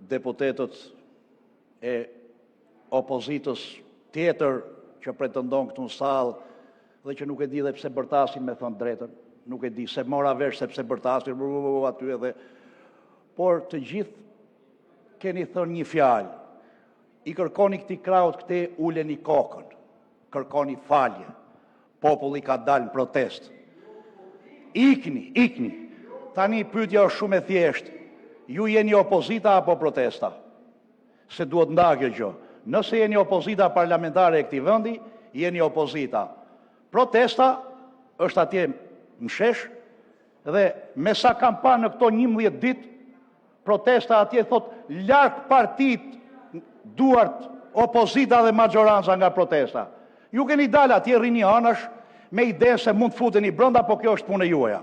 deputetët e opozitës tjetër që pretendon këtu në sallë dhe që nuk e di dhe pse bërtasin me thënë drejtën, nuk e di se mora vesh sepse bërtasin aty edhe, por të gjithë keni thënë një fjalë, i kërkoni këtij kraut këte uleni kokën, kërkoni falje, populli ka dalë në protest. Ikni. Tani pyetja është shumë e thjeshtë. Ju jeni opozita apo protesta? Se duhet nda kjo gjë. Nëse jeni opozita parlamentare e këtij vendi, jeni opozita. Protesta është atje në shesh dhe me sa kam pa në këto 11 ditë, protesta atje thot larg partit duart opozita dhe maggioranca nga protesta. Ju keni dalë atje rini anash me ide se mund të futeni brenda, po kjo është punë juaja.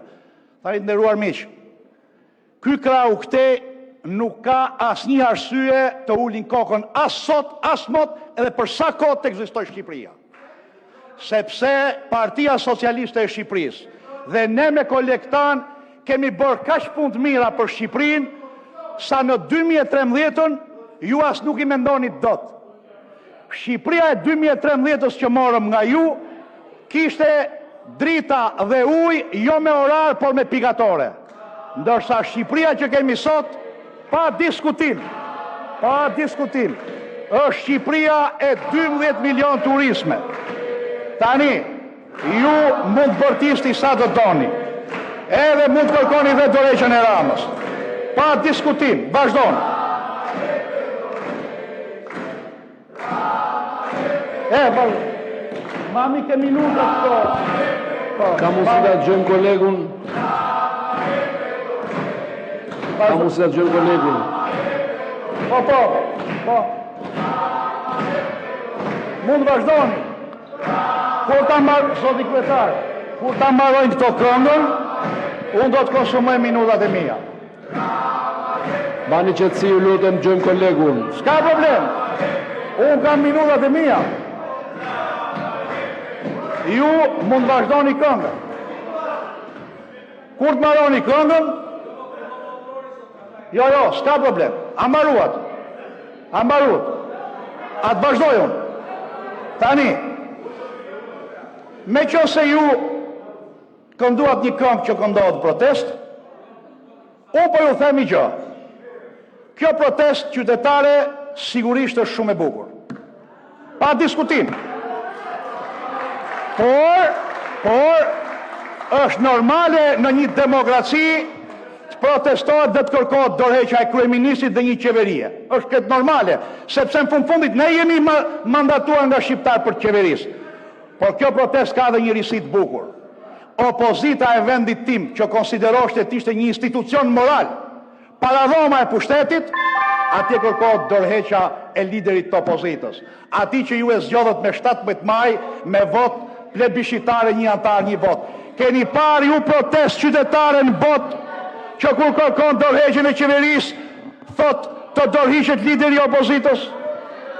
Tani të nderuar miq, ky krau këte nuk ka asnjë arsye të ulin kokën as sot, as mot, edhe për sa kohë të ekzistojë Shqipëria. Sepse Partia Socialiste e Shqipërisë dhe ne me kolektan kemi bërë kaq punë të mira për Shqipërinë sa në 2013-ën ju as nuk i mendonit dot. Shqipëria e 2013-ës që morëm nga ju kishte drita dhe ujë jo me orar por me pikatore. Ndërsa Shqipëria që kemi sot, pa diskutim, është Shqipëria e 12 milion turisme. Tani, ju mund bërtisti sa të doni, edhe mund të kërkoni dhe dorëheqjen e Ramës. Pa diskutim, vazhdoni. Mami ke minuta këto. Ka mundësi ta dëgjojmë kolegun. Po. Mund vazhdoni. Kur ta marrë, zoti kryetar, kur ta marrojnë këto këngën, unë do të konsumoj minutat e mia. Bani qetësi, ju lutem, dëgjojmë kolegun. S'ka problem. Unë kam minutat e mia. Ju mund vazhdoni këngën. Kur të marroni këngën, jo, s'ka problem. Ambaruat. Atë vazhdoj unë. Tani, me që se ju kënduat një këngë që këndohet protest, unë po ju themi gjë. Kjo protest qytetare sigurisht është shumë e bukur. Pa diskutim. Por është normale në një demokraci të protestohet dhe të kërkohet dorëheqja e kryeministit dhe një qeverie. Është këtë normale, sepse në fundit ne jemi mandatuar nga shqiptar për të qeverisë. Por kjo protest ka dhe një risi të bukur. Opozita e vendit tim, që konsideroshte të ishte një institucion moral, paradhoma e pushtetit, atje kërkohet dorëheqja e liderit të opozitës. Ati që ju e zgjodhët me 17 maj me vot plebiscitare, një antar, një vot. Keni parë ju protest qytetare në botë që kur kërkon dorëheqjen e qeverisë, thot të dorëhiqet lideri i opozitës?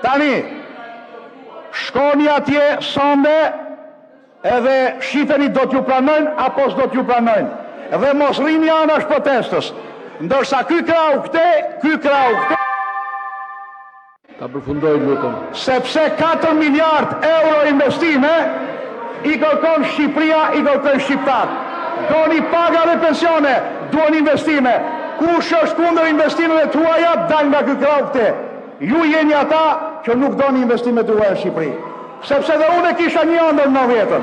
Tani, shkoni atje sonde edhe shifeni do t'ju pranojnë apo s'do t'ju pranojnë. Dhe mos rrini anash protestës. Ndërsa ky krau këte ta përfundoj, lutem. Sepse 4 miliard euro investime i kërkon Shqipëria, i kërkon shqiptar. Doni paga dhe pensione, duan investime. Kush është kundër investimeve tuaja, dal nga ky krau këte. Ju jeni ata që nuk doni investimet tuaja në Shqipëri. Sepse dhe unë e kisha një ëndër në 90-ën.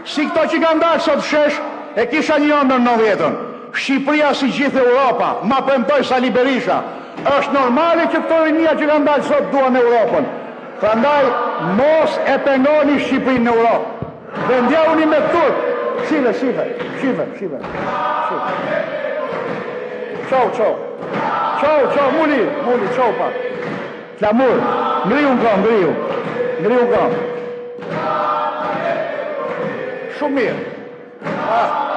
Si këto që kanë dalë sot shesh, e kisha një ëndër në 90-ën. Shqipëria si gjithë Europa, ma premtoj Sali Berisha, është normale që këto rinia që kanë dalë sot duan Europën. Prandaj mos e pengoni Shqipërinë në Europë. Dhe ndjauni me turp. Shive. Qau, muli, qau pa. Flamur, ngriu kam. Shumë mirë.